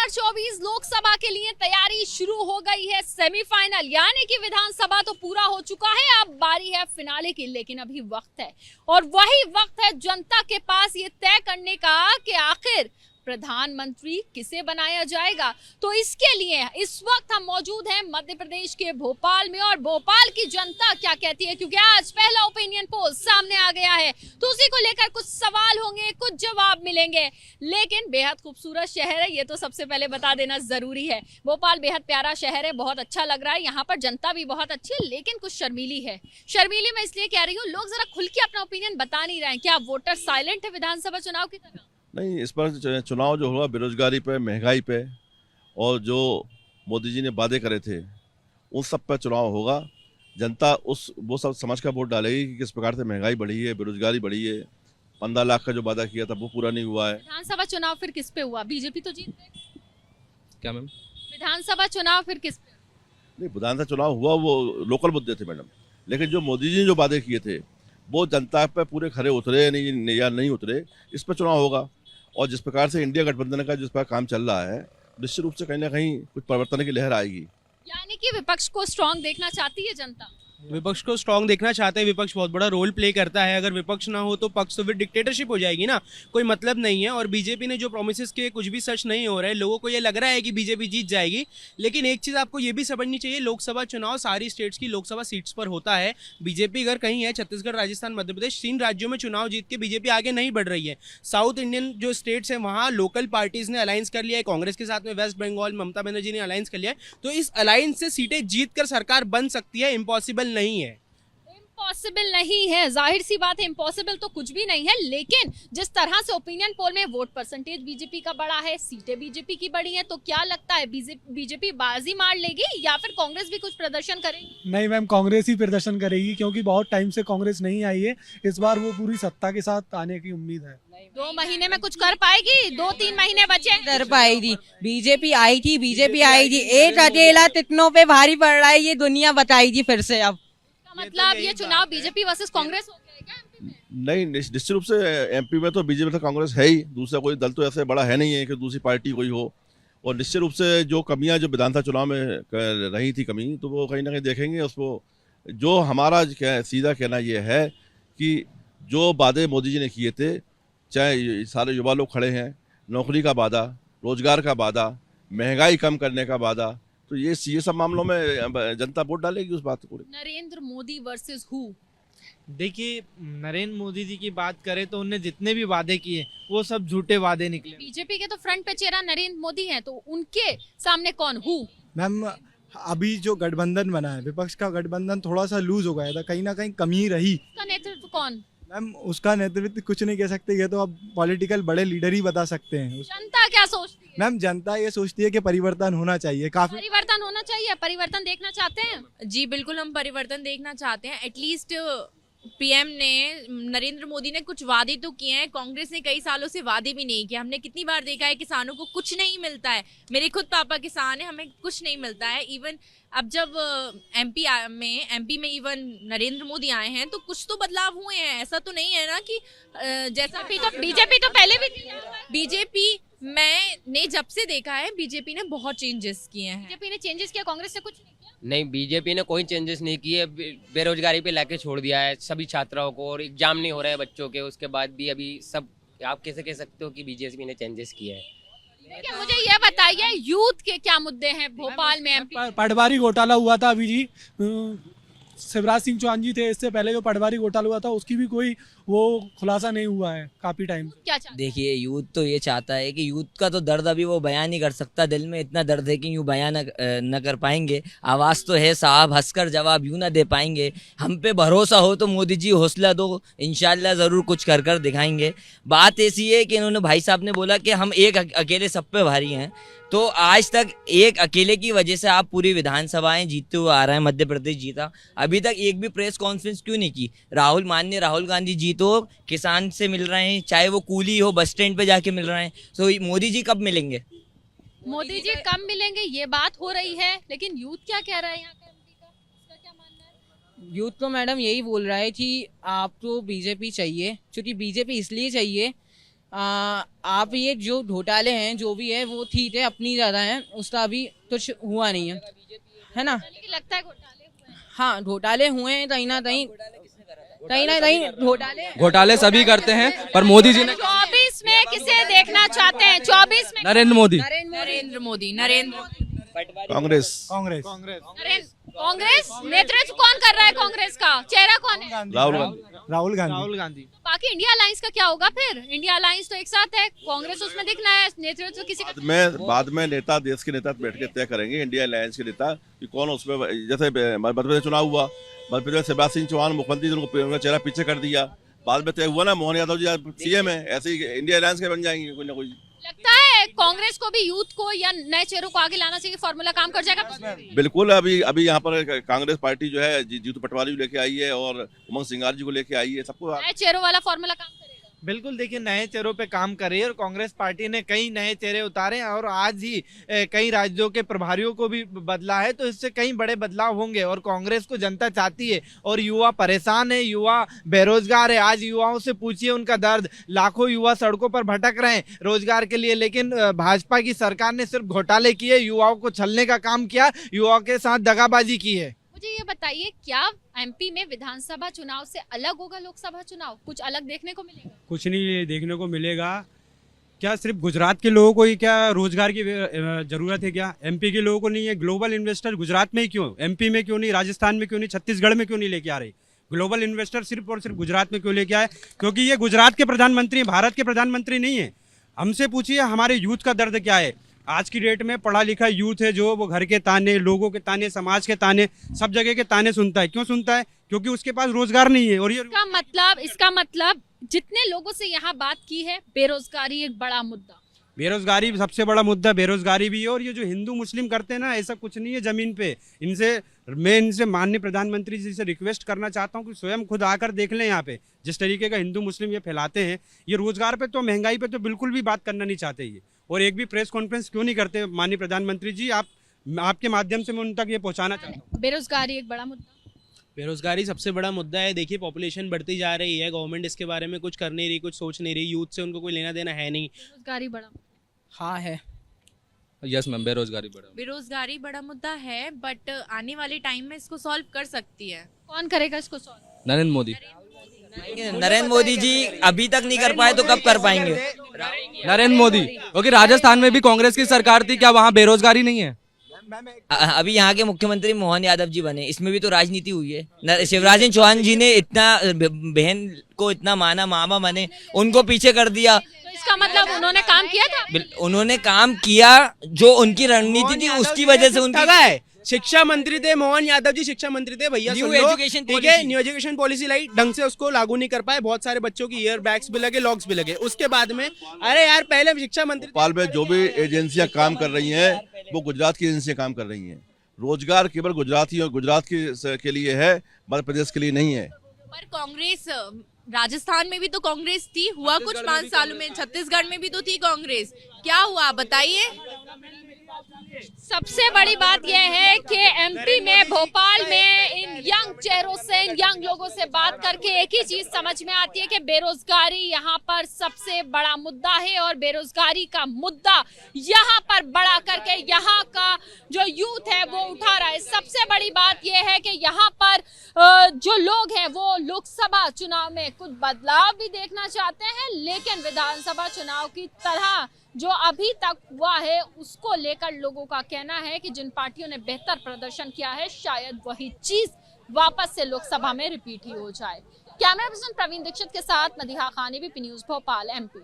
2024 लोकसभा के लिए तैयारी शुरू हो गई है। सेमीफाइनल यानी कि विधानसभा तो पूरा हो चुका है, अब बारी है फिनाले की। लेकिन अभी वक्त है और वही वक्त है जनता के पास ये तय करने का कि आखिर प्रधानमंत्री किसे बनाया जाएगा। तो इसके लिए इस वक्त हम मौजूद हैं मध्य प्रदेश के भोपाल में, और भोपाल की जनता क्या कहती है, क्योंकि आज पहला ओपिनियन पोल सामने आ गया है। तो उसी को लेकर कुछ सवाल होंगे, कुछ जवाब मिलेंगे। लेकिन बेहद खूबसूरत शहर है, ये तो सबसे पहले बता देना जरूरी है। भोपाल बेहद प्यारा शहर है, बहुत अच्छा लग रहा है। यहाँ पर जनता भी बहुत अच्छी है, लेकिन कुछ शर्मीली है। शर्मीली मैं इसलिए कह रही हूँ, लोग जरा खुल के अपना ओपिनियन बता नहीं रहे हैं। क्या वोटर साइलेंट है विधानसभा चुनाव की तरह? नहीं, इस बार चुनाव जो होगा बेरोजगारी पे, महंगाई पे और जो मोदी जी ने वादे करे थे उन सब पर चुनाव होगा। जनता वो सब समझ कर वोट डालेगी कि किस प्रकार से महंगाई बढ़ी है, बेरोजगारी बढ़ी है। 15 लाख का जो वादा किया था वो पूरा नहीं हुआ है। विधानसभा चुनाव फिर किस पे हुआ? बीजेपी तो जीत गई। क्या मैम? विधानसभा चुनाव फिर किस पे? नहीं, विधानसभा चुनाव हुआ वो लोकल मुद्दे थे मैडम, लेकिन जो मोदी जी ने जो वादे किए थे वो जनता पे पूरे खरे उतरे नहीं या नहीं उतरे, इस पर चुनाव होगा। और जिस प्रकार से इंडिया गठबंधन का जिस पर काम चल रहा है, निश्चित रूप से कहीं ना कहीं कुछ परिवर्तन की लहर आएगी। यानी कि विपक्ष को स्ट्रांग देखना चाहती है जनता। विपक्ष को स्ट्रांग देखना चाहते हैं। विपक्ष बहुत बड़ा रोल प्ले करता है। अगर विपक्ष ना हो तो पक्ष तो फिर डिक्टेटरशिप हो जाएगी ना, कोई मतलब नहीं है। और बीजेपी ने जो प्रोमिसेस किए कुछ भी सच नहीं हो रहा है। लोगों को ये लग रहा है कि बीजेपी जीत जाएगी, लेकिन एक चीज़ आपको ये भी समझनी चाहिए, लोकसभा चुनाव सारी स्टेट्स की लोकसभा सीट्स पर होता है। बीजेपी अगर कहीं है, छत्तीसगढ़, राजस्थान, मध्य प्रदेश, 3 राज्यों में चुनाव जीत के बीजेपी आगे नहीं बढ़ रही है। साउथ इंडियन जो स्टेट्स हैं वहाँ लोकल पार्टीज ने अलायंस कर लिया है कांग्रेस के साथ में। वेस्ट बंगाल ममता बनर्जी ने अलायंस कर लिया है, तो इस अलायंस से सीटें जीत कर सरकार बन सकती है। इम्पॉसिबल नहीं है। इम्पॉसिबल नहीं है, जाहिर सी बात है, इम्पॉसिबल तो कुछ भी नहीं है। लेकिन जिस तरह से ओपिनियन पोल में वोट परसेंटेज बीजेपी का बढ़ा है, सीटें बीजेपी की बढ़ी हैं, तो क्या लगता है बीजेपी बाजी मार लेगी या फिर कांग्रेस भी कुछ प्रदर्शन करेगी? नहीं मैम, कांग्रेस ही प्रदर्शन करेगी, क्योंकि बहुत टाइम से कांग्रेस नहीं आई है। इस बार वो पूरी सत्ता के साथ आने की उम्मीद है। 2 महीने में कुछ कर पाएगी? 2-3 महीने बचे हैं। कर पाएगी। बीजेपी आई थी, एक अकेला तितनों पे भारी पड़ रहा है, ये दुनिया बताएगी फिर से। अब मतलब ये चुनाव बीजेपी वर्सेस कांग्रेस हो गया है क्या एमपी में? नहीं, निश्चित रूप से एमपी में तो बीजेपी तो कांग्रेस है ही, दूसरा कोई दल तो ऐसे बड़ा है नहीं है कि दूसरी पार्टी कोई हो। और निश्चित रूप से जो कमियां जो विधानसभा चुनाव में रही थी कमी, तो वो कहीं ना कहीं देखेंगे उसको। जो हमारा सीधा कहना ये है कि जो वादे मोदी जी ने किए थे, चाहे सारे युवा लोग खड़े हैं, नौकरी का वादा, रोजगार का वादा, महंगाई कम करने का वादा, तो ये सब मामलों में जनता वोट डालेगी उस बात को। Narendra Modi versus who? देखिए, नरेंद्र मोदी जी की बात करें तो उन्होंने जितने भी वादे किए वो सब झूठे वादे निकले। बीजेपी के तो फ्रंट पे चेहरा नरेंद्र मोदी हैं, तो उनके सामने कौन? हु? मैम, अभी जो गठबंधन बना है, विपक्ष का गठबंधन थोड़ा सा लूज हो गया था, कहीं ना कहीं कमी रही। उसका नेतृत्व कौन? मैम, उसका नेतृत्व कुछ नहीं कह सकते, ये तो अब पॉलिटिकल बड़े लीडर ही बता सकते हैं। जनता क्या सोचती है? मैम, जनता ये सोचती है कि परिवर्तन होना चाहिए, काफी परिवर्तन होना चाहिए। परिवर्तन देखना चाहते हैं? जी बिल्कुल, हम परिवर्तन देखना चाहते हैं। एटलीस्ट पीएम ने, नरेंद्र मोदी ने कुछ वादे तो किए हैं। कांग्रेस ने कई सालों से वादे भी नहीं किए। हमने कितनी बार देखा है किसानों को कुछ नहीं मिलता है। मेरे खुद पापा किसान है, हमें कुछ नहीं मिलता है। इवन अब जब एमपी में इवन नरेंद्र मोदी आए हैं तो कुछ तो बदलाव हुए हैं। ऐसा तो नहीं है ना कि जैसा बीजेपी तो पहले भी थी। बीजेपी मैंने जब से देखा है बीजेपी ने बहुत चेंजेस किए हैं। बीजेपी ने चेंजेस किया, कांग्रेस ने कुछ नहीं किया। नहीं, बीजेपी ने कोई चेंजेस नहीं किए। बेरोजगारी पे लाके छोड़ दिया है सभी छात्राओं को, और एग्जाम नहीं हो रहे हैं बच्चों के। उसके बाद भी अभी सब, आप कैसे कह सकते हो कि बीजेपी ने चेंजेस किए हैं? देखिए, मुझे ये बताइए, यूथ के क्या मुद्दे हैं भोपाल में? एमपी पटवारी घोटाला हुआ था अभी जी, शिवराज सिंह चौहान जी थे, इससे पहले जो पटवारी घोटाला हुआ था उसकी भी कोई वो खुलासा नहीं हुआ है काफी टाइम। क्या चाहते? देखिए, यूथ तो ये चाहता है कि यूथ का तो दर्द अभी वो बयान नहीं कर सकता। दिल में इतना दर्द है कि यूँ बयान न कर पाएंगे। आवाज़ तो है साहब, हंसकर जवाब यूँ ना दे पाएंगे। हम पे भरोसा हो तो मोदी जी हौसला दो, इंशाल्लाह ज़रूर कुछ कर दिखाएंगे। बात ऐसी है कि इन्होंने, भाई साहब ने बोला कि हम एक अकेले सब पे भारी हैं, तो आज तक एक अकेले की वजह से आप पूरी विधानसभाएं जीतते हुए आ रहे हैं। मध्य प्रदेश जीता, अभी तक एक भी प्रेस कॉन्फ्रेंस क्यों नहीं की? माननीय राहुल गांधी जी तो किसान से मिल रहे हैं, चाहे वो कूली हो, बस स्टैंड पे जाके मिल रहे हैं। तो मोदी जी कब मिलेंगे? मोदी जी कब मिलेंगे, ये बात हो रही है। लेकिन यूथ क्या कह रहा है यहाँ का, एमपी का, उसका क्या मानना है? यूथ तो मैडम यही बोल रहा है कि आप तो बीजेपी चाहिए, क्योंकि बीजेपी इसलिए चाहिए आप ये जो घोटाले हैं जो भी है वो ठीक है, अपनी ज़्यादा है, उसका अभी कुछ हुआ नहीं है ना। लेकिन लगता है घोटाले हुए हैं। हाँ घोटाले हुए हैं कहीं ना कहीं घोटाले सभी करते हैं, पर मोदी जी ने 24 में किसे देखना चाहते हैं? 24 में नरेंद्र मोदी नरेंद्र मोदी कांग्रेस कांग्रेस नेतृत्व कौन कर रहा है? कांग्रेस का चेहरा कौन है? राहुल गांधी। राहुल गांधी। बाकी इंडिया अलायंस का क्या होगा फिर? इंडिया अलायंस तो एक साथ है, कांग्रेस उसमें दिखना है, नेतृत्व किसी का। बाद में नेता, देश के नेता बैठ के तय करेंगे, इंडिया अलायंस के नेता कि कौन उसमें, जैसे मध्य प्रदेश चुनाव हुआ, मध्य प्रदेश शिवराज सिंह चौहान मुख्यमंत्री, उनको चेहरा पीछे कर दिया, बाद में तय हुआ ना मोहन यादव जी सीएम है, ऐसे ही इंडिया अलायंस के बन जाएंगे कोई ना कोई। लगता है कांग्रेस को भी यूथ को या नए चेहरों को आगे लाना चाहिए, फॉर्मूला काम कर जाएगा? बिल्कुल। अभी यहाँ पर कांग्रेस पार्टी जो है जीतू पटवारी को लेके आई है और उमंग सिंगार जी को लेके आई है, सबको नए चेहरों वाला फॉर्मूला काम करेगा। बिल्कुल, देखिए नए चेहरों पे काम कर रही है और कांग्रेस पार्टी ने कई नए चेहरे उतारे और आज ही कई राज्यों के प्रभारियों को भी बदला है, तो इससे कई बड़े बदलाव होंगे और कांग्रेस को जनता चाहती है। और युवा परेशान है, युवा बेरोजगार है। आज युवाओं से पूछिए उनका दर्द, लाखों युवा सड़कों पर भटक रहे हैं रोजगार के लिए, लेकिन भाजपा की सरकार ने सिर्फ घोटाले किए, युवाओं को छलने का काम किया, युवाओं के साथ दगाबाजी की है। मुझे ये बताइए, क्या एमपी में विधानसभा चुनाव से अलग होगा लोकसभा चुनाव? कुछ अलग देखने को मिलेगा? कुछ नहीं देखने को मिलेगा। क्या सिर्फ गुजरात के लोगों को ही क्या रोजगार की जरूरत है? क्या एमपी के लोगों को नहीं है? ग्लोबल इन्वेस्टर गुजरात में ही क्यों, एमपी में क्यों नहीं, राजस्थान में क्यों नहीं, छत्तीसगढ़ में क्यों नहीं लेके आ रही? ग्लोबल इन्वेस्टर सिर्फ और सिर्फ गुजरात में क्यों लेके आए? क्योंकि ये गुजरात के प्रधानमंत्री, भारत के प्रधानमंत्री नहीं है। हमसे पूछिए हमारे यूथ का दर्द क्या है। आज की डेट में पढ़ा लिखा यूथ है जो वो घर के ताने, लोगों के ताने, समाज के ताने, सब जगह के ताने सुनता है। क्यों सुनता है? क्योंकि उसके पास रोजगार नहीं है। और ये इसका मतलब जितने लोगों से यहाँ बात की है, बेरोजगारी एक बड़ा मुद्दा, बेरोजगारी सबसे बड़ा मुद्दा बेरोजगारी भी है। और ये जो हिंदू मुस्लिम करते हैं ना, ऐसा कुछ नहीं है जमीन पे। मैं इनसे माननीय प्रधानमंत्री जी से रिक्वेस्ट करना चाहता हूँ कि स्वयं खुद आकर देख लें यहाँ पे जिस तरीके का हिंदू मुस्लिम ये फैलाते हैं। ये रोजगार पे तो, महंगाई पे तो बिल्कुल भी बात करना नहीं चाहते ये। और एक भी प्रेस कॉन्फ्रेंस क्यों नहीं करते माननीय प्रधानमंत्री जी? आपके माध्यम से मैं उन तक ये पहुँचाना चाहता हूँ। बेरोजगारी एक बड़ा मुद्दा, बेरोजगारी सबसे बड़ा मुद्दा है। देखिए पॉपुलेशन बढ़ती जा रही है, गवर्नमेंट इसके बारे में कुछ कर नहीं रही, कुछ सोच नहीं रही, यूथ से उनको कोई लेना देना है नहीं। बेरोजगारी बड़ा, हाँ है। यस मैम, बेरोजगारी बड़ा मुद्दा है, बट आने वाले टाइम में इसको सॉल्व कर सकती है। कौन करेगा इसको सॉल्व? नरेंद्र मोदी। नरेंद्र मोदी जी अभी तक नहीं कर पाए तो कब कर पाएंगे? नरेंद्र मोदी, क्योंकि राजस्थान में भी कांग्रेस की सरकार थी, क्या वहाँ बेरोजगारी नहीं है? अभी यहाँ के मुख्यमंत्री मोहन यादव जी बने, इसमें भी तो राजनीति हुई है। शिवराज सिंह चौहान जी ने इतना बहन को इतना माना, मामा बने, उनको पीछे कर दिया। तो इसका मतलब उन्होंने काम किया था? उन्होंने काम किया, जो उनकी रणनीति थी उसकी वजह से उनकी। शिक्षा मंत्री थे मोहन यादव जी, शिक्षा मंत्री थे भैया। New education policy, new education policy लाई, ढंग से उसको लागू नहीं कर पाए। बहुत सारे बच्चों की ईयर बैग्स भी लगे, लॉक्स भी लगे। उसके बाद में अरे यार, पहले शिक्षा मंत्री भोपाल में जो भी एजेंसियां काम कर रही हैं वो गुजरात की एजेंसियां काम कर रही हैं। रोजगार केवल गुजराती और गुजरात के लिए है, मध्य प्रदेश के लिए नहीं है। पर कांग्रेस राजस्थान में भी तो कांग्रेस थी, हुआ कुछ 5 सालों में। छत्तीसगढ़ में भी तो थी कांग्रेस, क्या हुआ बताइए? सबसे बड़ी बात यह है कि एमपी में, भोपाल में इन यंग चेहरों से, इन यंग लोगों से बात करके एक ही चीज समझ में आती है कि बेरोजगारी यहाँ पर सबसे बड़ा मुद्दा है। और बेरोजगारी का मुद्दा यहाँ पर बड़ा करके यहाँ का जो यूथ है वो उठा रहा है। सबसे बड़ी बात यह है कि यहाँ पर जो लोग हैं वो लोकसभा चुनाव में कुछ बदलाव भी देखना चाहते हैं, लेकिन विधानसभा चुनाव की तरह जो अभी तक हुआ है उसको लेकर लोगों का कहना है कि जिन पार्टियों ने बेहतर प्रदर्शन किया है, शायद वही चीज वापस से लोकसभा में रिपीट ही हो जाए। कैमरा पर्सन प्रवीण दीक्षित के साथ Madiha Khan, ABP news Bhopal, MP.